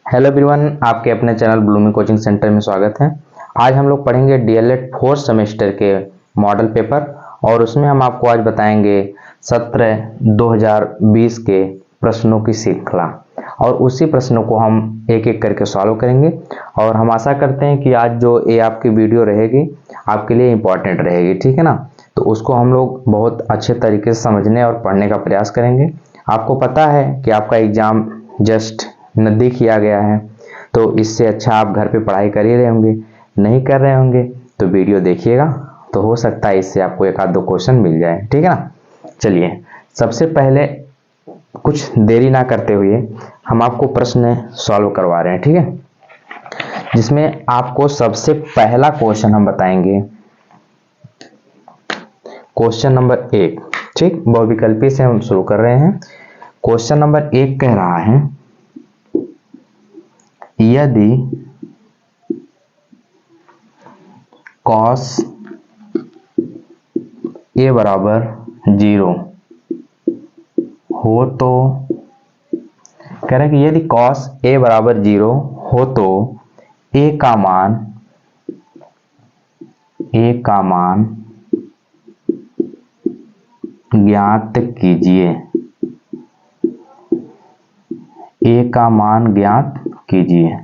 Hello everyone, आपके अपने channel blooming coaching centre में स्वागत है। आज हम लोग पढ़ेंगे डीएलएड फोर्थ सेमेस्टर के मॉडल पेपर और उसमें हम आपको आज बताएंगे सत्र 2020 के प्रश्नों की श्रृंखला और उसी प्रश्नों को हम एक एक करके सॉल्व करेंगे। और हम आशा करते हैं कि आज जो ये आपकी वीडियो रहेगी आपके लिए इम्पोर्टेंट रहेगी, ठीक है ना। तो उसको हम लोग बहुत अच्छे तरीके से समझने और पढ़ने का प्रयास करेंगे। आपको पता है कि आपका एग्जाम जस्ट नज़दीक ही आ गया है, तो इससे अच्छा आप घर पे पढ़ाई कर ही रहे होंगे। नहीं कर रहे होंगे तो वीडियो देखिएगा, तो हो सकता है इससे आपको एक आध दो क्वेश्चन मिल जाए, ठीक है ना। चलिए, सबसे पहले कुछ देरी ना करते हुए हम आपको प्रश्न सॉल्व करवा रहे हैं, ठीक है। जिसमें आपको सबसे पहला क्वेश्चन हम बताएंगे, क्वेश्चन नंबर 1, ठीक। बहुविकल्पी से हम शुरू कर रहे हैं। क्वेश्चन नंबर 1 कह रहा है, यदि cos a बराबर 0 हो तो, कह रहे हैं कि यदि cos a बराबर 0 हो तो a का मान ज्ञात कीजिए। a का मान ज्ञात कीजिए,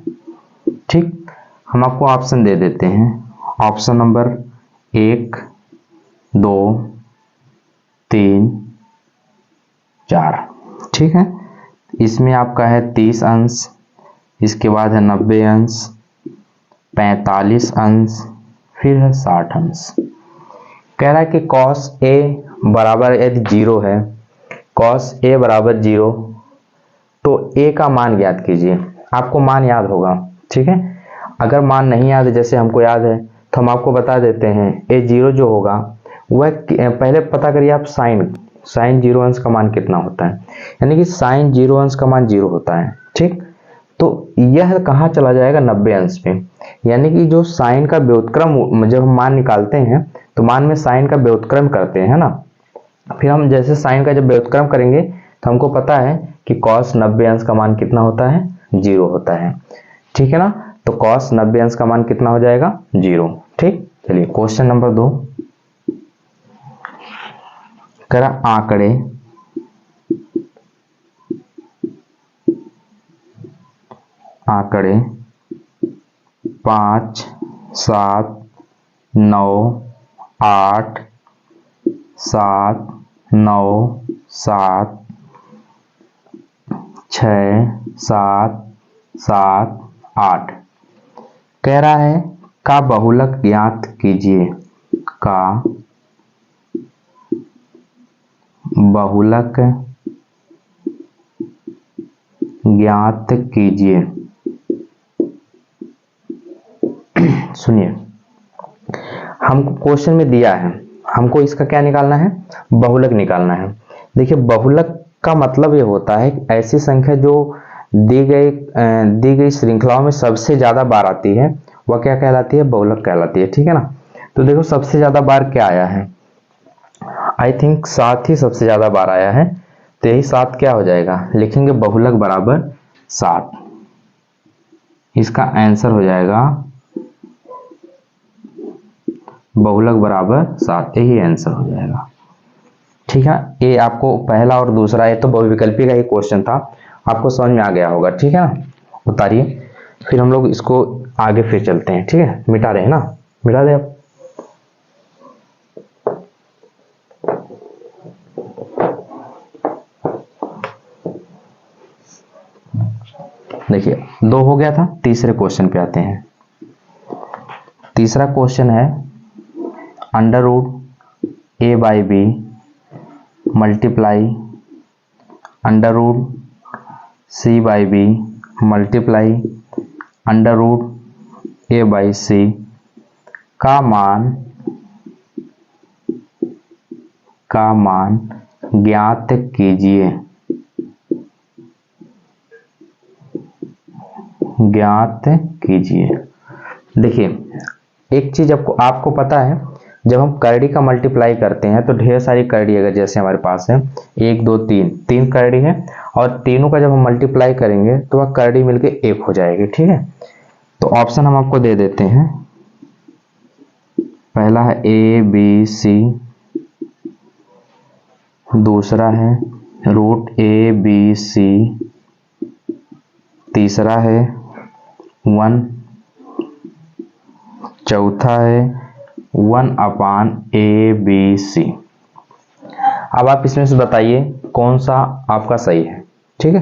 ठीक। हम आपको ऑप्शन दे देते हैं। ऑप्शन नंबर 1, 2, 3, 4, ठीक है। इसमें आपका है 30 अंश, इसके बाद है 90 अंश, 45 अंश, फिर है 60 अंश। कह रहा है कि cos a बराबर यदि 0 है, cos a बराबर 0 तो a का मान ज्ञात कीजिए। आपको मान याद होगा, ठीक है। अगर मान नहीं याद है, जैसे हमको याद है, तो हम आपको बता देते हैं। a0 जो होगा वह पहले पता करिए आप साइन 0 अंश का मान कितना होता है, यानी कि साइन 0 अंश का मान 0 होता है, ठीक। तो यह कहाँ चला जाएगा, 90 अंश पे। यानी कि जो साइन का व्युत्क्रम जब हम मान निकालते हैं तो मान में साइन का व्युत्क्रम करते हैं, है ना। फिर हम जैसे साइन का जब व्युत्क्रम करेंगे तो हमको पता है कि cos 90 अंश का मान कितना होता है, 0 होता है, ठीक है ना। तो cos 90 अंश का मान कितना हो जाएगा, 0, ठीक। चलिए, क्वेश्चन नंबर 2 करा, आंकड़े 5, 7, 9, 8, 7, 9, 7, 6, 7, 7, 8 कह रहा है का बहुलक ज्ञात कीजिए। का बहुलक ज्ञात कीजिए। सुनिए, हमको क्वेश्चन में दिया है, हमको इसका क्या निकालना है, बहुलक निकालना है। देखिए, बहुलक का मतलब ये होता है कि ऐसी संख्या जो दी गई श्रृंखलाओं में सबसे ज्यादा बार आती है वह क्या कहलाती है, बहुलक कहलाती है, ठीक है ना। तो देखो, सबसे ज्यादा बार क्या आया है, आई थिंक 7 ही सबसे ज्यादा बार आया है। तो यही 7 क्या हो जाएगा, लिखेंगे बहुलक बराबर 7। इसका आंसर हो जाएगा बहुलक बराबर 7, यही आंसर हो जाएगा, ठीक है। ये आपको पहला और दूसरा, ये तो बहुविकल्पी का ही क्वेश्चन था, आपको समझ में आ गया होगा, ठीक है ना। उतारिए, फिर हम लोग इसको आगे फिर चलते हैं, ठीक है। मिटा रहे हैं ना, मिटा दे आप। देखिए, 2 हो गया था, तीसरे क्वेश्चन पे आते हैं। तीसरा क्वेश्चन है, under root a by b multiply under root c by b multiply under root a by c का मान ज्ञात कीजिए। ज्ञात कीजिए। देखिए, एक चीज आपको पता है, जब हम करड़ी का मल्टीप्लाई करते हैं तो ढेर सारी करड़ी, अगर जैसे हमारे पास है 1 2 3 करड़ी है और तीनों का जब हम मल्टीप्लाई करेंगे तो वह करड़ी मिलके एक हो जाएगी। ठीक है, तो ऑप्शन हम आपको दे देते हैं। पहला है ए बी सी, दूसरा है रूट ए बी सी, तीसरा है 1, चौथा है 1/ABC। अब आप इसमें से बताइए कौन सा आपका सही है। ठीक है,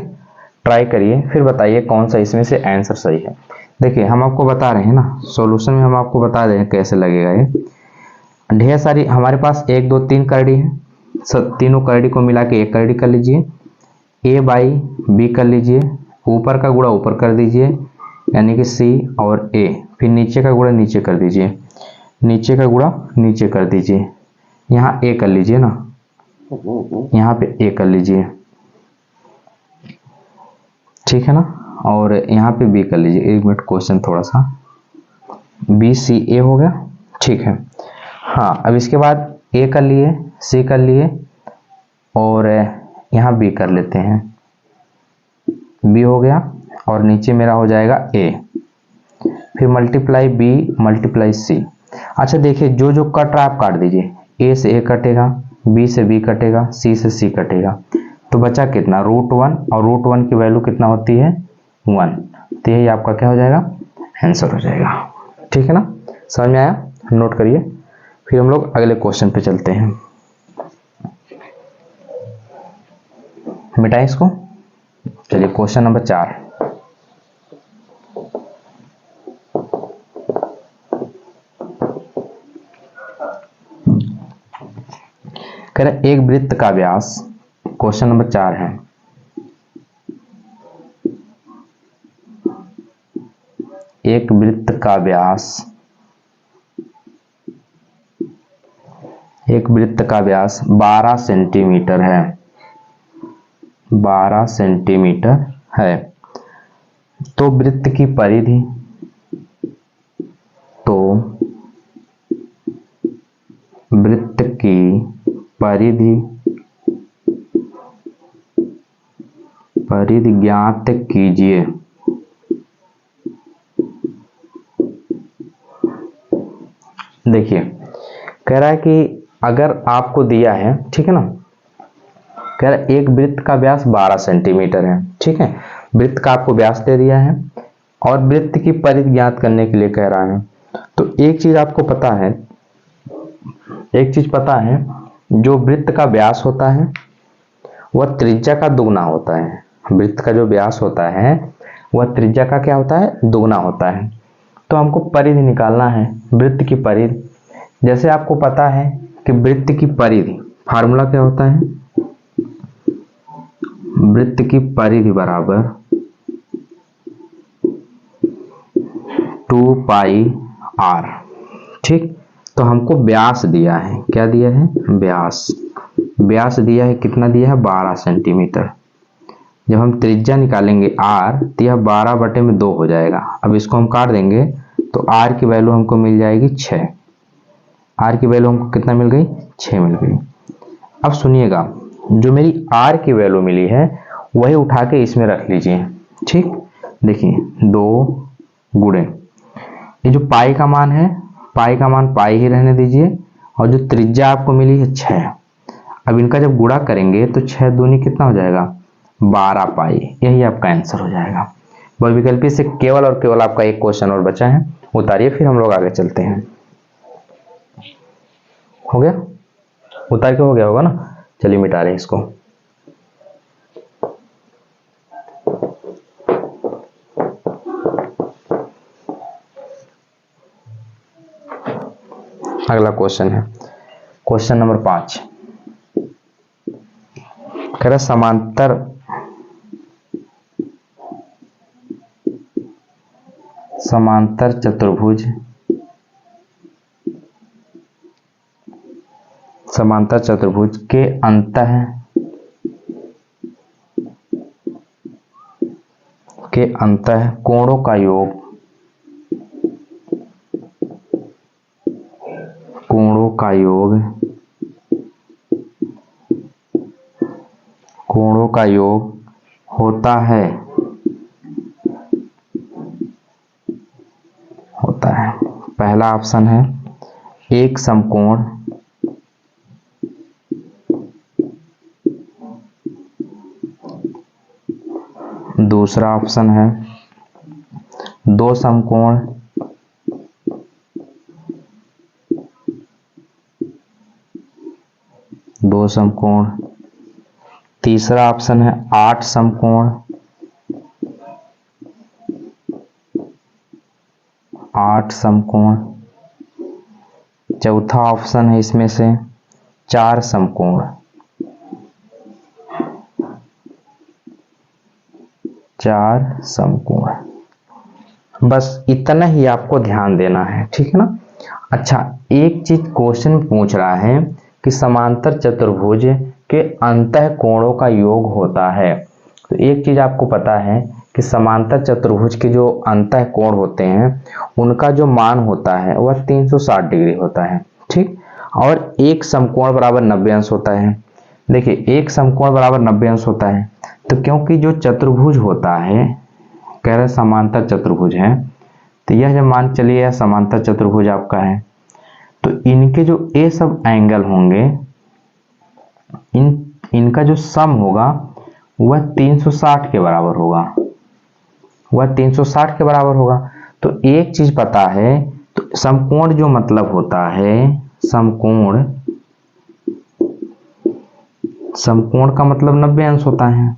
ट्राई करिए, फिर बताइए कौन सा इसमें से आंसर सही है। देखिए हम आपको बता रहे हैं ना, सॉल्यूशन में हम आपको बता रहे हैं कैसे लगेगा ये। ढेर सारी हमारे पास 1 2 3 करड़ी है, तीनों करड़ी को मिला के एक करड़ी कर लीजिए, A बाई बी कर लीजिए, ऊपर का गुणा ऊपर कर दीजिए यानी कि C और A, फिर नीचे का गुणा नीचे कर दीजिए, नीचे का गुणा नीचे कर दीजिए, यहाँ A कर लीजिए ना, यहाँ पे A कर लीजिए। ठीक है ना, और यहाँ पे B कर लीजिए। एक मिनट, क्वेश्चन थोड़ा सा, BCA हो गया। ठीक है, हाँ अब इसके बाद A कर लिए, C कर लिए और यहाँ B कर लेते हैं, B हो गया और नीचे मेरा हो जाएगा A, फिर मल्टीप्लाई B मल्टीप्लाई C। अच्छा देखिए, जो जो कट रहा है आप काट दीजिए, A से A कटेगा, B से B कटेगा, C से C कटेगा, तो बचा कितना, √1, और √1 की वैल्यू कितना होती है 1, तो यही आपका क्या हो जाएगा, आंसर हो जाएगा। ठीक है ना, समझ में आया, नोट करिए। फिर हम लोग अगले क्वेश्चन पे चलते हैं। मिटाएं इसको, चलिए क्वेश्चन नंबर 4। कह रहे एक वृत्त का व्यास, क्वेश्चन नंबर 4 है, एक वृत्त का व्यास, एक वृत्त का व्यास 12 सेंटीमीटर है, 12 सेंटीमीटर है, तो वृत्त की परिधि, तो वृत्त की परिधि, परिधि ज्ञात कीजिए। देखिए कह रहा है कि अगर आपको दिया है, ठीक है ना, कह रहा है एक वृत्त का व्यास 12 सेंटीमीटर है। ठीक है, वृत्त का आपको व्यास दे दिया है और वृत्त की परिधि ज्ञात करने के लिए कह रहा है। तो एक चीज आपको पता है, एक चीज पता है, जो वृत्त का व्यास होता है वह त्रिज्या का दुगना होता है। वृत्त का जो व्यास होता है वह त्रिज्या का क्या होता है, दुगना होता है। तो हमको परिधि निकालना है, वृत्त की परिधि। जैसे आपको पता है कि वृत्त की परिधि फार्मूला क्या होता है, वृत्त की परिधि बराबर 2πr। ठीक, तो हमको व्यास दिया है, क्या दिया है, व्यास, व्यास दिया है, कितना दिया है 12 सेंटीमीटर। जब हम त्रिज्या निकालेंगे r, तो यह 12/2 हो जाएगा। अब इसको हम काट देंगे तो r की वैल्यू हमको मिल जाएगी 6, r की वैल्यू हमको कितना मिल गई, 6 मिल गई। अब सुनिएगा, जो मेरी r की वैल्यू मिली है वही उठा के इसमें रख लीजिए। ठीक, देखिए 2 गुणे, ये जो पाई का मान है, पाई का मान पाई ही रहने दीजिए, और जो त्रिज्या आपको मिली है 6, अब इनका जब गुणा करेंगे तो 6 दूनी कितना हो जाएगा, 12 पाई, यही आपका आंसर हो जाएगा। बहुविकल्पी से केवल और केवल आपका एक क्वेश्चन और बचा है, उतारिए फिर हम लोग आगे चलते हैं। हो गया, उतार के हो गया होगा ना, चलिए मिटा रहे इसको। अगला क्वेश्चन है क्वेश्चन नंबर 5। कह रहा समांतर समांतर चतुर्भुज, समांतर चतुर्भुज के अंतः कोणों का योग, कोणों का योग, कोणों का योग होता है, होता है। पहला ऑप्शन है एक समकोण, दूसरा ऑप्शन है दो समकोण, दो समकोण, तीसरा ऑप्शन है 8 समकोण, 8 समकोण, चौथा ऑप्शन है इसमें से 4 समकोण, 4 समकोण। बस इतना ही आपको ध्यान देना है, ठीक है ना। अच्छा, एक चीज क्वेश्चन पूछ रहा है कि समांतर चतुर्भुज के अंतः कोणों का योग होता है। तो एक चीज आपको पता है कि समांतर चतुर्भुज के जो अंतः कोण होते हैं उनका जो मान होता है वह 360 डिग्री होता है, ठीक। और एक समकोण बराबर 90 अंश होता है। देखिए, एक समकोण बराबर 90 अंश होता है, तो क्योंकि जो चतुर्भुज होता है, कह रहे समांतर चतुर्भुज है, तो यह जब मान चलिए यह समांतर चतुर्भुज आपका है, तो इनके जो ये सब एंगल होंगे, इनका जो सम होगा वह 360 के बराबर होगा, वह 360 के बराबर होगा। तो एक चीज पता है, तो समकोण जो मतलब होता है, समकोण, समकोण का मतलब 90 अंश होता है,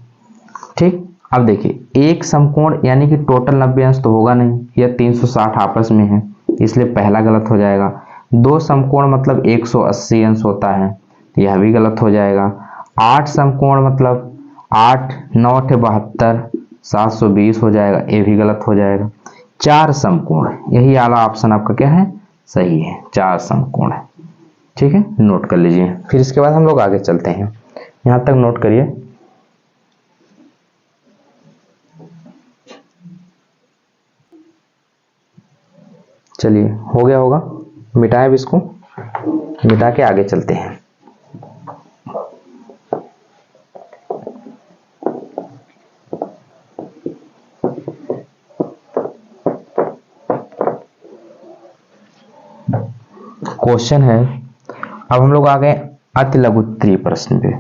ठीक। अब देखिए, एक समकोण यानी कि टोटल 90 अंश तो होगा नहीं, यह 360 आपस में है, इसलिए पहला गलत हो जाएगा। दो समकोण मतलब 180 अंश होता है, यह भी गलत हो जाएगा। 8 समकोण मतलब 8 9 72 720 हो जाएगा, ये भी गलत हो जाएगा। 4 समकोण, यही वाला ऑप्शन आपका क्या है, सही है, 4 समकोण है, ठीक है, नोट कर लीजिए। फिर इसके बाद हम लोग आगे चलते हैं, यहां तक नोट करिए। चलिए, हो गया होगा, मिटाएं अब इसको, मिटा के आगे चलते हैं। क्वेश्चन है, अब हम लोग आ गए अति लघुत्तरीय प्रश्न पे।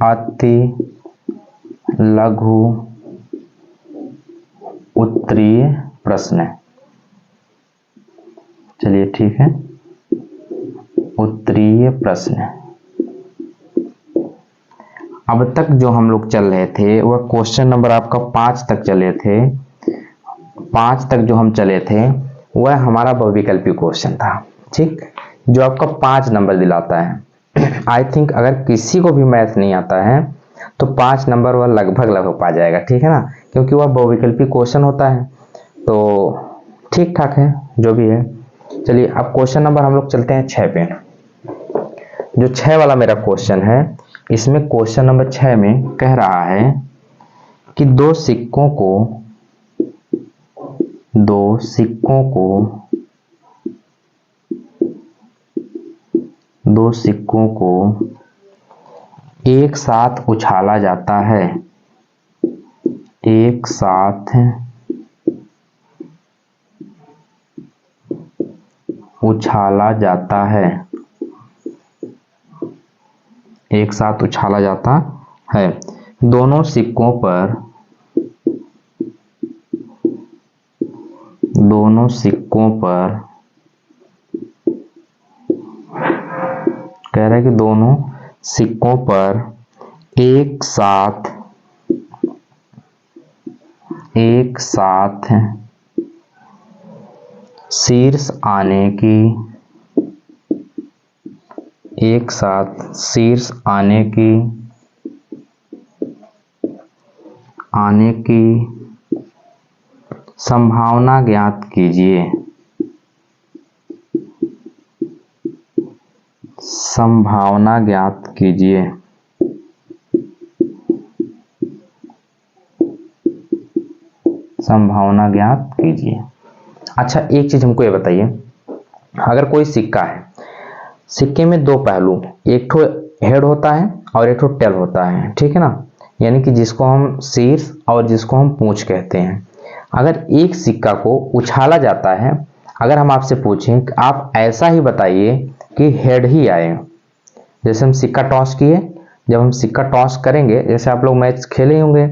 अति लघु उत्तरीय प्रश्न है, चलिए ठीक है, उत्तरीय प्रश्न। अब तक जो हम लोग चल रहे थे वह क्वेश्चन नंबर आपका 5 तक चले थे। 5 तक जो हम चले थे वह हमारा बहुविकल्पी क्वेश्चन था, ठीक, जो आपका 5 नंबर दिलाता है। आई थिंक अगर किसी को भी मैथ नहीं आता है तो 5 नंबर वह लगभग पा जाएगा, ठीक है ना, क्योंकि वह बहुविकल्पी क्वेश्चन होता है, तो ठीक ठाक है जो भी है। चलिए, अब क्वेश्चन नंबर हम लोग चलते हैं 6 पे। जो 6 वाला मेरा क्वेश्चन है, इसमें क्वेश्चन नंबर 6 में कह रहा है कि दो सिक्कों को एक साथ उछाला जाता है, एक साथ उछाला जाता है, एक साथ उछाला जाता है। दोनों सिक्कों पर कह रहा है कि दोनों सिक्कों पर एक साथ शीर्ष आने की संभावना ज्ञात कीजिए। संभावना ज्ञात कीजिए। संभावना ज्ञात कीजिए। अच्छा, एक चीज हमको ये बताइए, अगर कोई सिक्का है, सिक्के में दो पहलू, एक ठो हेड होता है और एक ठो टेल होता है, ठीक है ना, यानी कि जिसको हम शीर्ष और जिसको हम पूंछ कहते हैं। अगर एक सिक्का को उछाला जाता है, अगर हम आपसे पूछें कि आप ऐसा ही बताइए कि हेड ही आए, जैसे हम सिक्का टॉस किए, जब हम सिक्का टॉस करेंगे, जैसे आप लोग मैच खेले होंगे,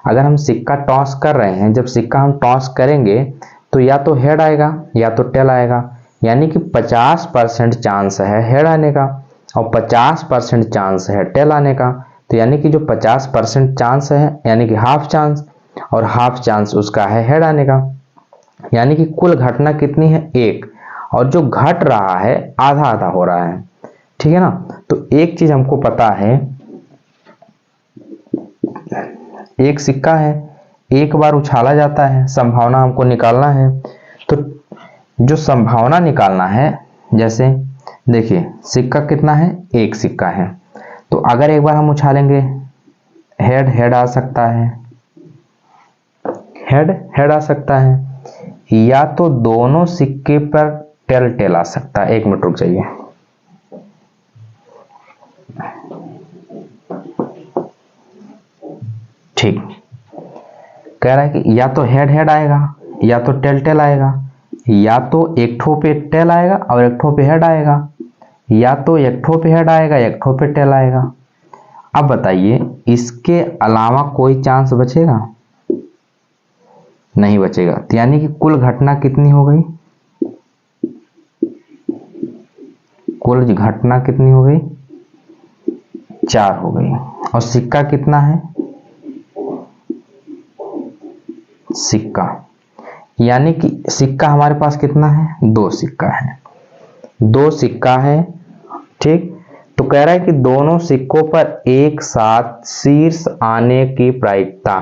अगर हम सिक्का टॉस कर रहे हैं, जब सिक्का हम टॉस करेंगे तो या तो हेड आएगा या तो टेल आएगा, यानी कि 50% चांस है हेड आने का और 50% चांस है टेल आने का। तो यानी कि जो 50% चांस है यानी कि हाफ चांस, और हाफ चांस उसका है हेड आने का, यानी कि कुल घटना कितनी है, एक, और जो घट रहा है आधा आधा हो रहा है, ठीक है ना। तो एक चीज हमको पता है, एक सिक्का है, एक बार उछाला जाता है, संभावना हमको निकालना है। तो जो संभावना निकालना है, जैसे देखिए सिक्का कितना है, एक सिक्का है, तो अगर एक बार हम उछालेंगे हेड हेड आ सकता है, हेड हेड आ सकता है, या तो दोनों सिक्के पर टेल टेल आ सकता है। एक मिनट रुक जाइए, ठीक, कह रहा है कि या तो हेड हेड आएगा या तो टेल टेल आएगा, या तो एक ठो पे टेल आएगा और एक ठो पे हेड आएगा, या तो एक ठो पे हेड आएगा एक ठो पे टेल आएगा। अब बताइए इसके अलावा कोई चांस बचेगा, नहीं बचेगा। तो यानी कि कुल घटना कितनी हो गई, कुल घटना कितनी हो गई, 4 हो गई। और सिक्का कितना है, सिक्का, यानी कि सिक्का हमारे पास कितना है, 2 सिक्का है, 2 सिक्का है, ठीक। तो कह रहा है कि दोनों सिक्कों पर एक साथ शीर्ष आने की प्रायिकता,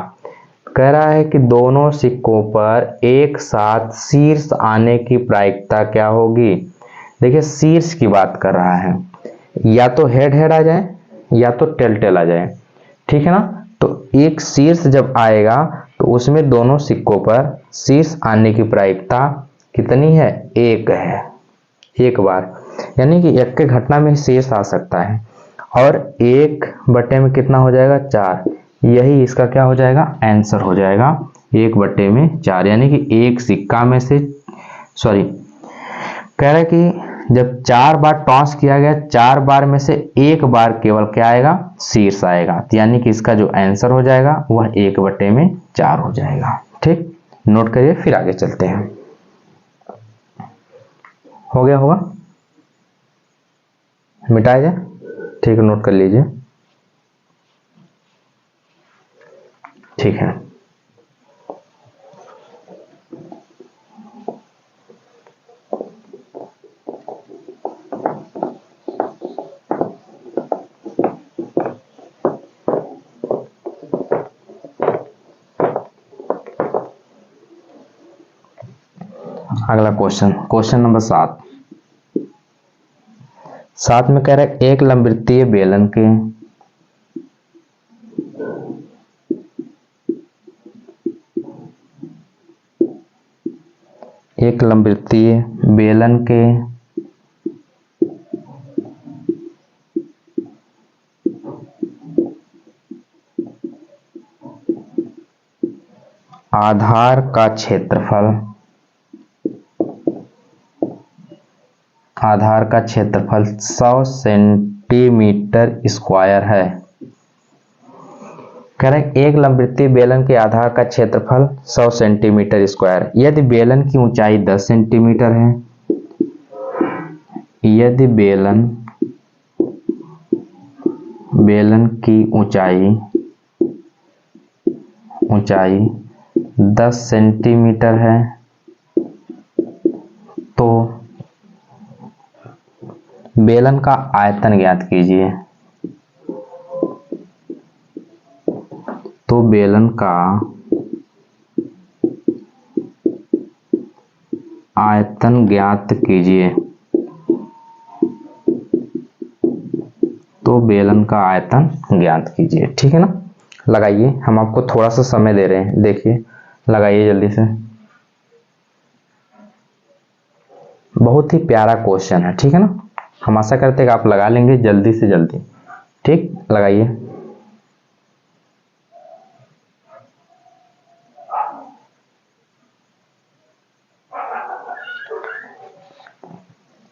कह रहा है कि दोनों सिक्कों पर एक साथ शीर्ष आने की प्रायिकता क्या होगी। देखिए शीर्ष की बात कर रहा है, या तो हेड हेड आ जाए या तो टेल टेल आ जाए, ठीक है ना। तो एक शीर्ष जब आएगा तो उसमें दोनों सिक्कों पर शीर्ष आने की प्रायिकता कितनी है, एक है, एक बार, यानी कि एक के घटना में शीर्ष आ सकता है, और एक बटे में कितना हो जाएगा, 4, यही इसका क्या हो जाएगा, आंसर हो जाएगा, 1/4, यानी कि एक सिक्का में से, सॉरी, कह रहा है कि जब 4 बार टॉस किया गया, 4 बार में से एक बार केवल क्या आएगा, शीर्ष आएगा, तो यानी कि इसका जो आंसर हो जाएगा वह 1/4 हो जाएगा, ठीक। नोट करिए, फिर आगे चलते हैं। हो गया होगा, मिटाया जाए, ठीक है, नोट कर लीजिए, ठीक है। अगला क्वेश्चन, क्वेश्चन नंबर 7 में कह रहा है एक लंबवृत्तीय बेलन के आधार का क्षेत्रफल 100 सेंटीमीटर स्क्वायर है। कह रहे हैं एक लंबवृत्तीय बेलन के आधार का क्षेत्रफल 100 सेंटीमीटर स्क्वायर, यदि बेलन की ऊंचाई 10 सेंटीमीटर है, यदि बेलन की ऊंचाई 10 सेंटीमीटर है, तो बेलन का आयतन ज्ञात कीजिए। तो बेलन का आयतन ज्ञात कीजिए, तो बेलन का आयतन ज्ञात कीजिए, ठीक है ना। लगाइए, हम आपको थोड़ा सा समय दे रहे हैं, देखिए लगाइए जल्दी से, बहुत ही प्यारा क्वेश्चन है, ठीक है ना। हम आशा करते हैं कि आप लगा लेंगे जल्दी से जल्दी। ठीक, लगाइए।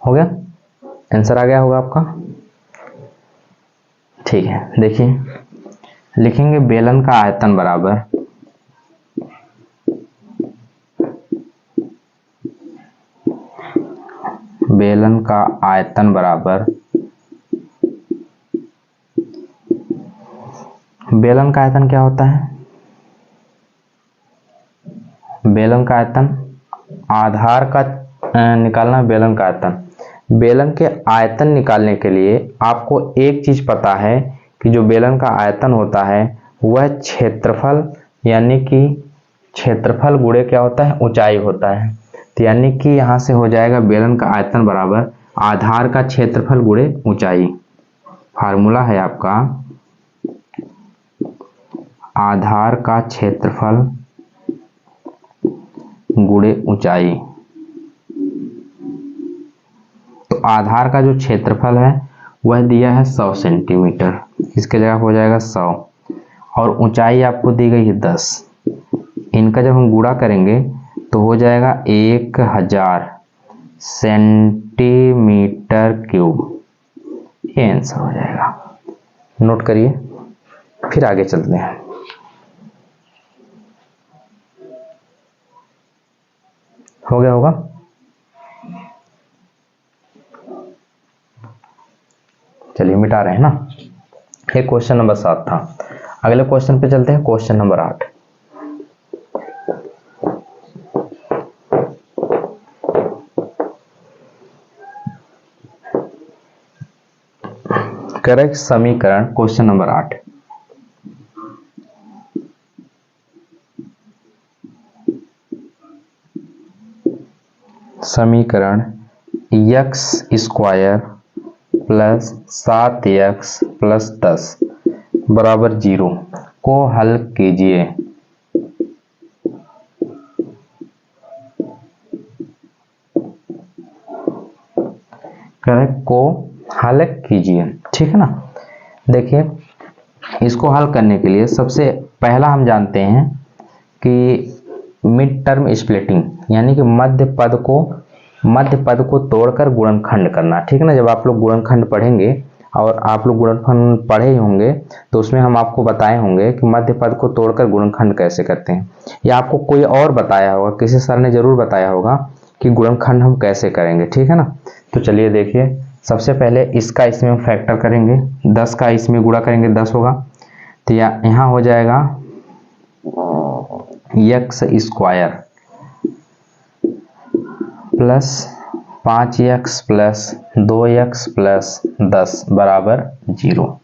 हो गया, आंसर आ गया होगा आपका। ठीक है, देखिए लिखेंगे बेलन का आयतन बराबर बेलन का आयतन बराबर बेलन का आयतन क्या होता है? बेलन का आयतन आधार का निकालना, बेलन का आयतन। बेलन के आयतन निकालने के लिए आपको एक चीज पता है कि जो बेलन का आयतन होता है वह क्षेत्रफल, यानी कि क्षेत्रफल गुणे क्या होता है? ऊंचाई होता है। तो यानी कि यहां से हो जाएगा बेलन का आयतन बराबर आधार का क्षेत्रफल गुणे ऊंचाई। फार्मूला है आपका आधार का क्षेत्रफल गुणे ऊंचाई। तो आधार का जो क्षेत्रफल है वह दिया है 100 सेंटीमीटर, इसके जगह हो जाएगा 100, और ऊंचाई आपको दी गई है 10। इनका जब हम गुणा करेंगे तो हो जाएगा 1000 सेंटीमीटर क्यूब, ये आंसर हो जाएगा। नोट करिए, फिर आगे चलते हैं। हो गया होगा। चलिए मिटा रहे हैं ना, ये क्वेश्चन नंबर 7 था। अगले क्वेश्चन पे चलते हैं, क्वेश्चन नंबर 8। करेक्ट समीकरण, क्वेश्चन नंबर 8। समीकरण x square plus 7x plus 10 बराबर 0 को हल कीजिए। करेक्ट, को हल कीजिए, ठीक है ना। देखिए इसको हल करने के लिए सबसे पहला हम जानते हैं कि मिड टर्म स्प्लिटिंग, यानी कि मध्य पद को तोड़कर गुणनखंड करना, ठीक है ना। जब आप लोग गुणनखंड पढ़ेंगे, और आप लोग गुणनखंड पढ़े ही होंगे, तो उसमें हम आपको बताए होंगे कि मध्य पद को तोड़कर गुणनखंड कैसे करते हैं, या आपको कोई और बताया होगा, किसी सर ने जरूर बताया होगा कि गुणनखंड हम कैसे करेंगे, ठीक है ना। तो चलिए देखिए, सबसे पहले इसका इसमें हम फैक्टर करेंगे, 10 का इसमें गुणा करेंगे 10 होगा, तो यहाँ हो जाएगा x square plus 5x plus 2x plus 10 बराबर 0।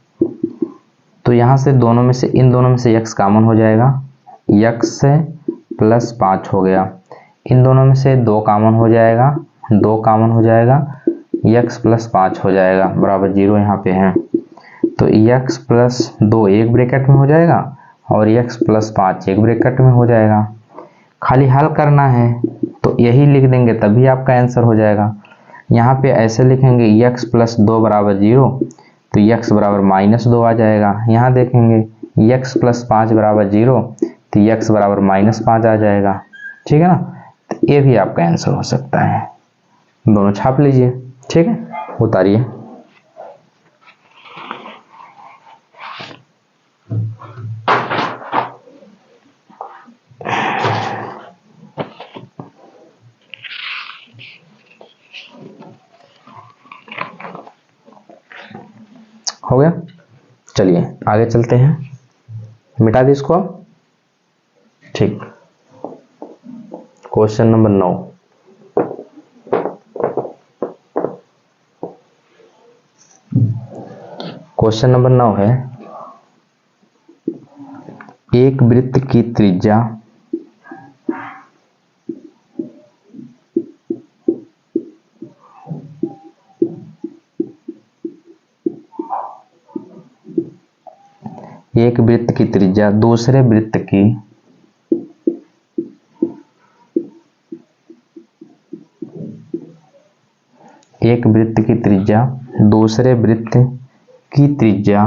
तो यहाँ से दोनों में से, इन दोनों में से x कॉमन हो जाएगा, x से प्लस 5 हो गया, इन दोनों में से 2 कॉमन हो जाएगा, 2 कॉमन हो जाएगा, x प्लस 5 हो जाएगा बराबर 0 यहाँ पे है। तो x प्लस 2 एक ब्रैकेट में हो जाएगा, और x प्लस 5 एक ब्रैकेट में हो जाएगा। खाली हल करना है तो यही लिख देंगे, तभी आपका आंसर हो जाएगा। यहाँ पे ऐसे लिखेंगे x प्लस 2 बराबर 0, तो x बराबर -2 आ जाएगा। यहाँ देखेंगे x प्लस 5 बराबर 0, तो x बराबर -5 आ जाएगा, ठीक है ना। तो ये भी आपका आंसर हो सकता है, दोनों छाप लीजिए, ठीक है, उतारिए। हो गया, चलिए आगे चलते हैं, मिटा दी इसको अब, ठीक। Question number 9। क्वेश्चन नंबर 9 है, एक वृत्त की त्रिज्या दूसरे वृत्त की दूसरे वृत्त की त्रिज्या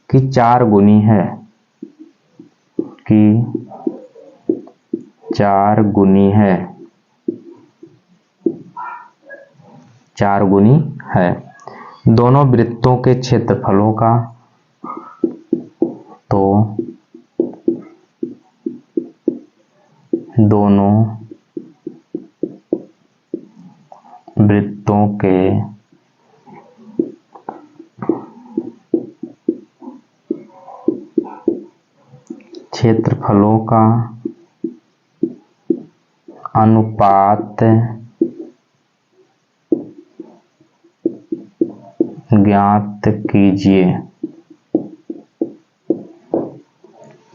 की 4 गुनी है, की 4 गुनी है, 4 गुनी है। दोनों वृत्तों के क्षेत्रफलों का, तो दोनों वृत्तों के क्षेत्रफलों का अनुपात ज्ञात कीजिए।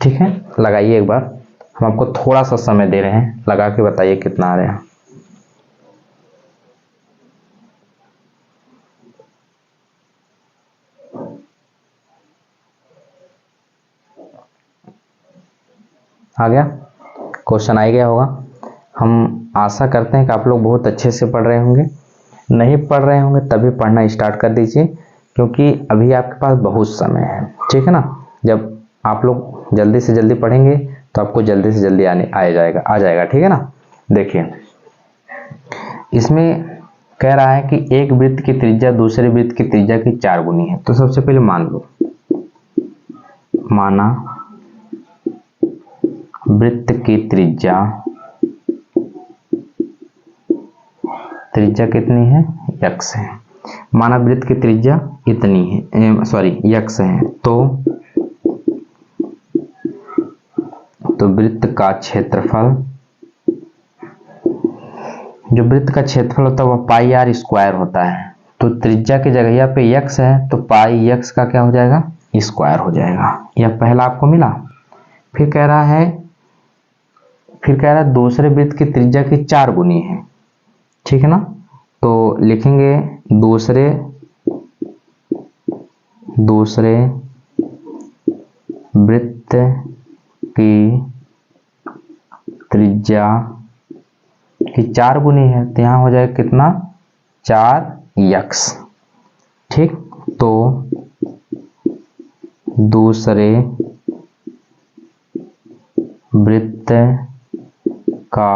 ठीक है, लगाइए एक बार, हम आपको थोड़ा सा समय दे रहे हैं, लगा के बताइए कितना आ रहा है। आ गया? क्वेश्चन आ गया होगा। हम आशा करते हैं कि आप लोग बहुत अच्छे से पढ़ रहे होंगे। नहीं पढ़ रहे होंगे तभी पढ़ना स्टार्ट कर दीजिए, क्योंकि अभी आपके पास बहुत समय है। ठीक है ना? जब आप लोग जल्दी से जल्दी पढ़ेंगे तो आपको जल्दी से जल्दी आ जाएगा। ठीक है ना? देखिए, इसमें कह रहा है कि एक वृत्त की त्रिज्या दूसरे वृत्त की त्रिज्या की 4 गुनी है। तो सबसे पहले मान लो, माना वृत्त की त्रिज्या कितनी है? x है। माना वृत्त की त्रिज्या इतनी है, x है, तो वृत्त का क्षेत्रफल, जो वृत्त का क्षेत्रफल होता है वह पाई आर स्क्वायर होता है। तो त्रिज्या की जगह पे x है तो पाई x का क्या हो जाएगा? स्क्वायर हो जाएगा। यह पहला आपको मिला। फिर कह रहा है दूसरे वृत्त की त्रिज्या की 4 गुनी है। ठीक है ना? तो लिखेंगे दूसरे वृत्त की त्रिज्या की 4 गुनी है, तो यहां हो जाएगा कितना? 4x। ठीक, तो दूसरे वृत्त का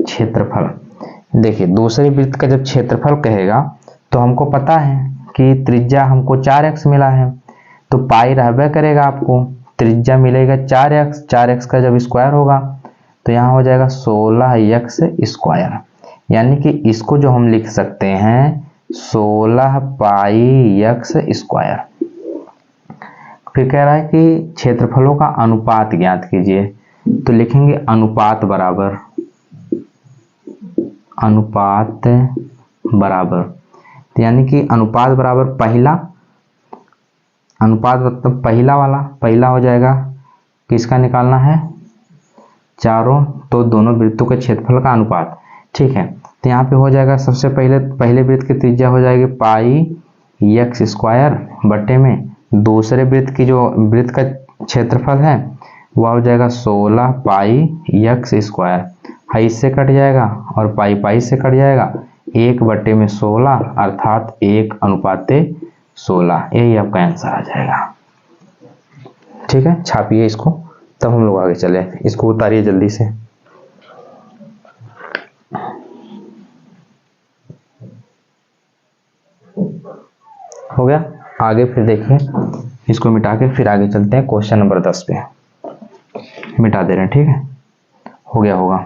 क्षेत्रफल, देखिए दूसरे वृत्त का जब क्षेत्रफल कहेगा तो हमको पता है कि त्रिज्या हमको 4x मिला है, तो पाई रहबे करेगा, आपको त्रिज्या मिलेगा 4x का जब स्क्वायर होगा तो यहाँ हो जाएगा 16x स्क्वायर। यानी कि इसको जो हम लिख सकते हैं 16 पाई x स्क्वायर। फिर कह रहा है कि क्षेत्रफलों का अनुपात ज्ञात कीजिए। तो लिखेंगे अनुपात बराबर, तो यानी कि अनुपात बराबर पहला, अनुपात मतलब पहला हो जाएगा, किसका निकालना है? चारों, तो दोनों वृत्तों के क्षेत्रफल का अनुपात। ठीक है, तो यहाँ पे हो जाएगा सबसे पहले वृत्त की त्रिज्या हो जाएगी पाई x स्क्वायर बटे में दूसरे वृत्त की जो वृत्त का क्षेत्रफल है वह हो जाएगा 16 पाई x स्क्वायर। हाई से कट जाएगा और पाई से कट जाएगा, 1/16 अर्थात 1/16। यही आपका आंसर आ जाएगा। ठीक है, छापिए इसको, तब हम लोग आगे चले। इसको उतारिए जल्दी से। हो गया? आगे फिर देखिए, इसको मिटा के फिर आगे चलते हैं क्वेश्चन नंबर 10 पे। मिटा दे रहे हैं। ठीक है, हो गया होगा।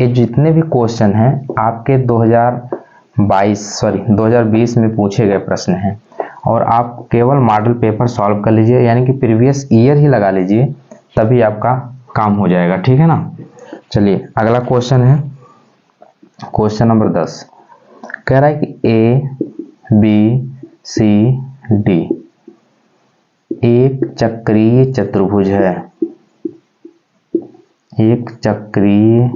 ये जितने भी क्वेश्चन हैं आपके 2020 में पूछे गए प्रश्न हैं, और आप केवल मॉडल पेपर सॉल्व कर लीजिए, यानी कि प्रीवियस ईयर ही लगा लीजिए, तभी आपका काम हो जाएगा। ठीक है ना? चलिए अगला क्वेश्चन है क्वेश्चन नंबर 10। कह रहा है कि ABCD एक चक्रीय चतुर्भुज है, एक चक्रीय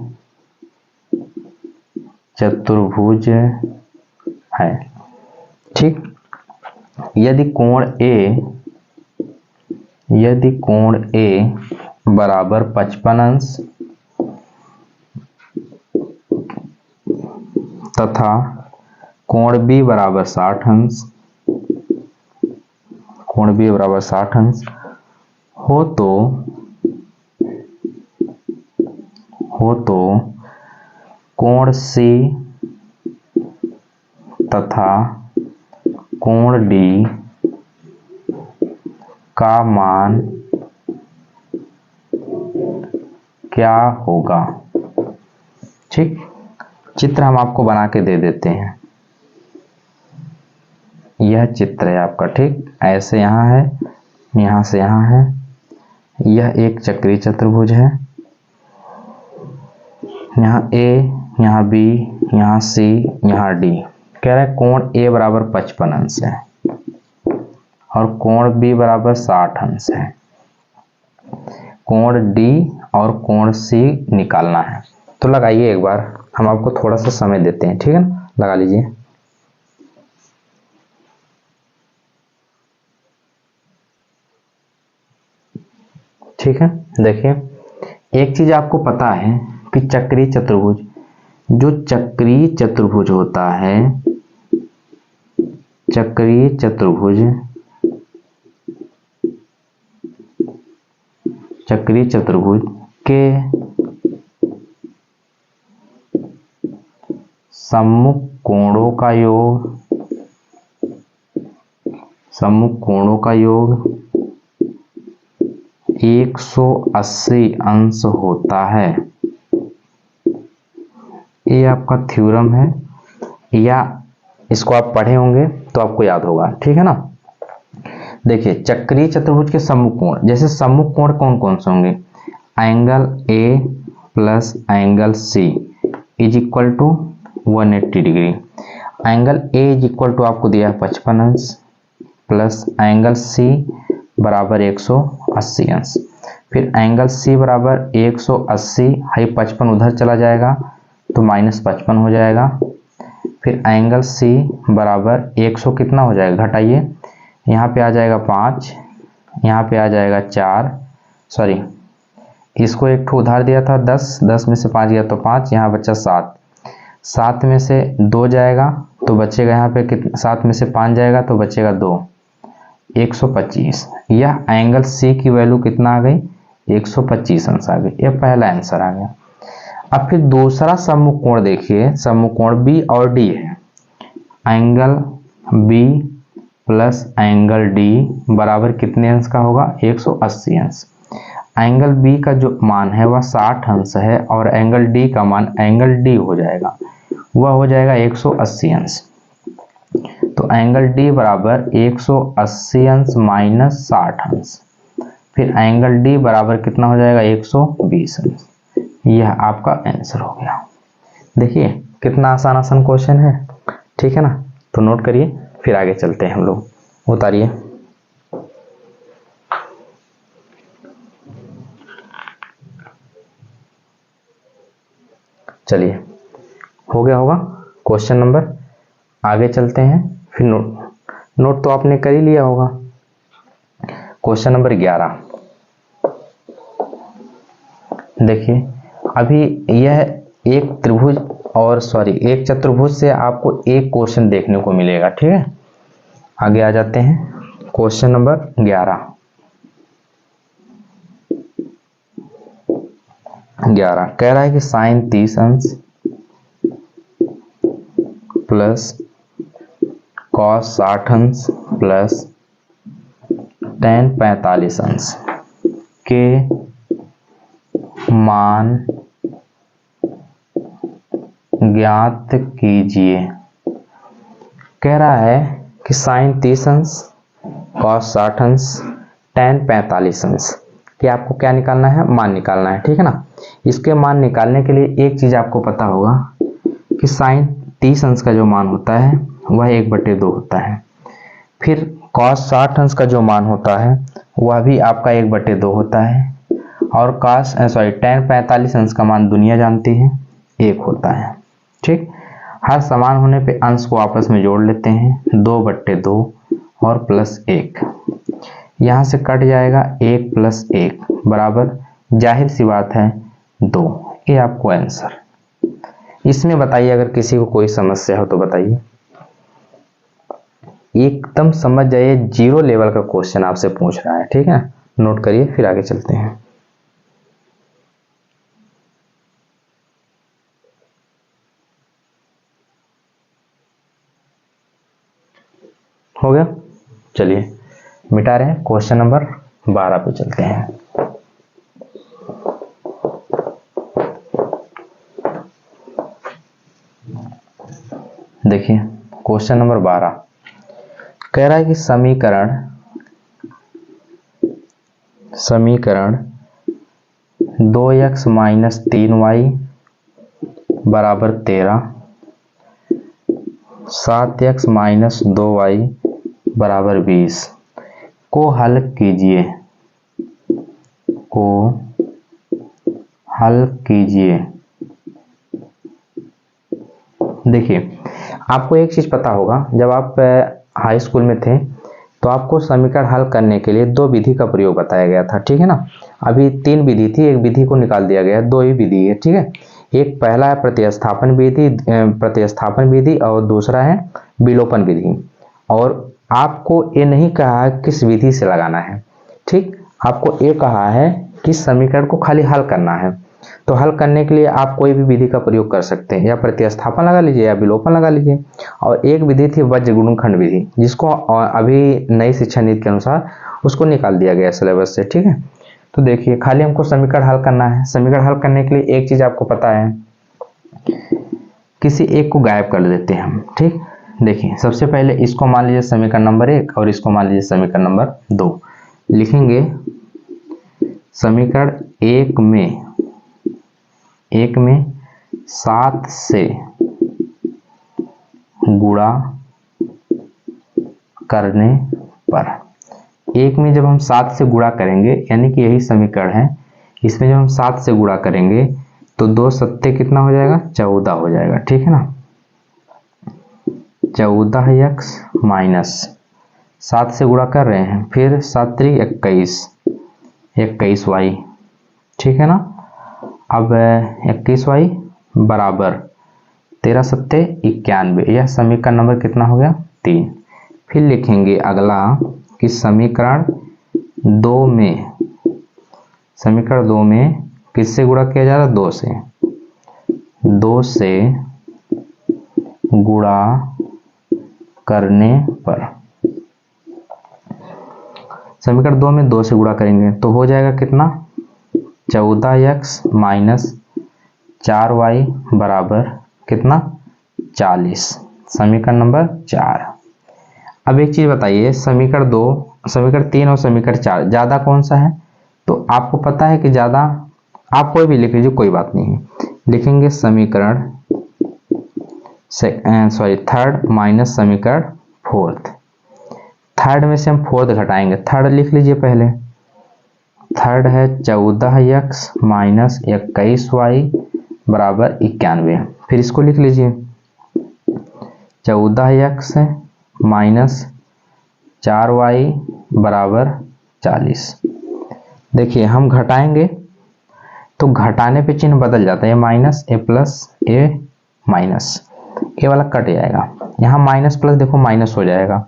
चतुर्भुज है। ठीक, यदि कोण A यदि कोण ए बराबर 55 अंश तथा कोण बी बराबर 60 अंश, कोण बी बराबर 60 अंश हो तो कोण सी तथा कोण डी का मान क्या होगा। ठीक, चित्र हम आपको बना के दे देते हैं। यह चित्र है आपका। ठीक, ऐसे यहाँ है, यहाँ से यहाँ है। यह एक चक्रीय चतुर्भुज है। यहाँ ए, यहाँ बी, यहाँ सी, यहाँ डी। कह रहा है कोण ए बराबर 55 अंश है और कोण बी बराबर 60 अंश है। कोण डी और कोण सी निकालना है। तो लगाइए एक बार, हम आपको थोड़ा सा समय देते हैं। ठीक है ना, लगा लीजिए। ठीक है, देखिए एक चीज आपको पता है कि चक्रीय चतुर्भुज, जो चक्रीय चतुर्भुज होता है, चक्रीय चतुर्भुज, चक्रीय चतुर्भुज के सम्मुख कोणों का योग, सम्मुख कोणों का योग 180 अंश होता है। ये आपका थ्योरम है, या इसको आप पढ़े होंगे तो आपको याद होगा। ठीक है ना। देखिए चक्रीय चतुर्भुज के सम्मुख कोण, जैसे सम्मुख कोण कौन कौन से होंगे, angle A plus angle C is equal to 180 degree. Angle A is equal to आपको दिया है 55 अंश प्लस एंगल सी बराबर 180 अंश। फिर एंगल सी बराबर 180, हाई 55 उधर चला जाएगा तो -55 हो जाएगा। फिर एंगल सी बराबर 100 कितना हो जाएगा, घटाइए, यहाँ पे आ जाएगा 5, यहाँ पे आ जाएगा 4, सॉरी इसको एक ठो उधार दिया था 10, 10 में से 5 गया तो 5, यहाँ बचा 7, 7 में से 2 जाएगा तो बचेगा यहाँ पे कितना, 7 में से 5 जाएगा तो बचेगा 2, 125। यह एंगल सी की वैल्यू कितना आ गई, 125 अंश आ गई। यह पहला आंसर आ गया। अब फिर दूसरा सम्मुख कोण देखिए, सम्मुख कोण बी और डी है। Angle B plus angle D बराबर कितने अंश का होगा, 180 अंश। एंगल बी का जो मान है वह 60 अंश है और एंगल डी का मान, एंगल डी हो जाएगा, वह हो जाएगा 180 अंश। तो एंगल डी बराबर 180 अंश माइनस 60 अंश। फिर एंगल डी बराबर कितना हो जाएगा, 120 अंश। यह आपका आंसर हो गया। देखिए कितना आसान आसान क्वेश्चन है। ठीक है ना, तो नोट करिए, फिर आगे चलते हैं हम लोग। उतारिए। चलिए हो गया होगा क्वेश्चन नंबर, आगे चलते हैं। फिर नोट तो आपने कर ही लिया होगा। क्वेश्चन नंबर 11 देखिए, अभी यह एक त्रिभुज और एक चतुर्भुज से आपको एक क्वेश्चन देखने को मिलेगा। ठीक है, आगे आ जाते हैं। क्वेश्चन नंबर 11 कह रहा है कि साइन 30 अंश प्लस कॉस 60 अंश प्लस tan 45 अंश के मान ज्ञात कीजिए। कह रहा है कि साइन 30 अंश, कॉस 60 अंश, tan 45 अंश कि आपको क्या निकालना है, मान निकालना है। ठीक है ना। इसके मान निकालने के लिए एक चीज आपको पता होगा कि साइन 30 अंश का जो मान होता है वह 1/2 होता है। फिर कॉस 60 अंश का जो मान होता है वह भी आपका 1/2 होता है। और tan 45 अंश का मान दुनिया जानती है, 1 होता है। ठीक, हर समान होने पे अंश को आपस में जोड़ लेते हैं, 2/2 और +1। यहाँ से कट जाएगा 1 + 1 बराबर, जाहिर सी बात है 2। ये आपको आंसर। इसमें बताइए अगर किसी को कोई समस्या हो तो बताइए। एकदम समझ जाइए, 0 लेवल का क्वेश्चन आपसे पूछ रहा है, ठीक है। नोट करिए, फिर आगे चलते हैं। हो गया, चलिए मिटा रहे हैं। क्वेश्चन नंबर 12 पे चलते हैं। देखिए क्वेश्चन नंबर 12 कह रहा है कि समीकरण 2x - 3y बराबर 13, 7x - 2y बराबर 20 को हल कीजिए, देखिए आपको एक चीज पता होगा, जब आप हाई स्कूल में थे तो आपको समीकरण हल करने के लिए 2 विधि का प्रयोग बताया गया था, ठीक है ना। अभी 3 विधि थी, एक विधि को निकाल दिया गया, 2 ही विधि है, ठीक है। एक पहला है प्रतिस्थापन विधि और दूसरा है विलोपन विधि। और आपको ये नहीं कहा किस विधि से लगाना है, ठीक। आपको ये कहा है कि समीकरण को खाली हल करना है। तो हल करने के लिए आप कोई भी विधि का प्रयोग कर सकते हैं, या प्रतिस्थापन लगा लीजिए या विलोपन लगा लीजिए। और एक विधि थी वज्र गुणनखंड विधि, जिसको अभी नई शिक्षा नीति के अनुसार उसको निकाल दिया गया सिलेबस से, ठीक है। तो देखिए खाली हमको समीकरण हल करना है। समीकरण हल करने के लिए एक चीज आपको पता है, किसी एक को गायब कर देते हैं हम, ठीक। देखिए सबसे पहले इसको मान लीजिए समीकरण नंबर 1 और इसको मान लीजिए समीकरण नंबर 2। लिखेंगे समीकरण 1 में 7 से गुणा करने पर, 1 में जब हम 7 से गुणा करेंगे, यानी कि यही समीकरण है, इसमें जब हम 7 से गुणा करेंगे तो 2 सत्ते कितना हो जाएगा, 14 हो जाएगा, ठीक है ना। 14x - 7 से गुणा कर रहे हैं, फिर 7 × 21, 21y, ठीक है ना। अब 21y बराबर 13 सत्ते 91, यह समीकरण नंबर कितना हो गया, 3। फिर लिखेंगे अगला कि समीकरण 2 में किससे गुणा किया जा रहा है, 2 से गुणा करने पर। समीकरण 2 में 2 से गुणा करेंगे तो हो जाएगा कितना, 14x - 4y बराबर कितना, 40। समीकरण नंबर 4। अब एक चीज बताइए, समीकरण 3 और समीकरण 4 ज्यादा कौन सा है। तो आपको पता है कि ज्यादा, आप कोई भी लिख लीजिए, कोई बात नहीं है। लिखेंगे समीकरण थर्ड माइनस समीकरण 4th। थर्ड में से हम 4th घटाएंगे, थर्ड लिख लीजिए पहले। थर्ड है 14x - 21y बराबर 91। फिर इसको लिख लीजिए 14x - 4y बराबर 40। देखिए हम घटाएंगे तो घटाने पे चिन्ह बदल जाता है, माइनस ए प्लस ए माइनस, ये वाला कट जाएगा, यहाँ माइनस प्लस देखो माइनस हो जाएगा।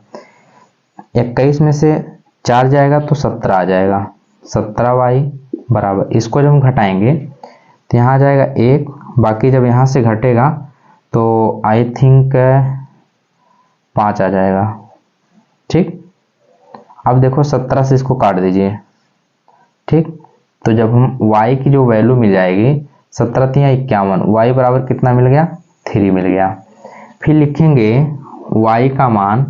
21 में से 4 जाएगा तो 17 आ जाएगा, 17y बराबर, इसको जब हम घटाएंगे तो यहाँ आ जाएगा 1, बाकी जब यहाँ से घटेगा तो आई थिंक 5 आ जाएगा, ठीक। अब देखो 17 से इसको काट दीजिए, ठीक। तो जब हम y की जो वैल्यू मिल जाएगी 17 × 51, y बराबर कितना मिल गया, 3 मिल गया। फिर लिखेंगे y का मान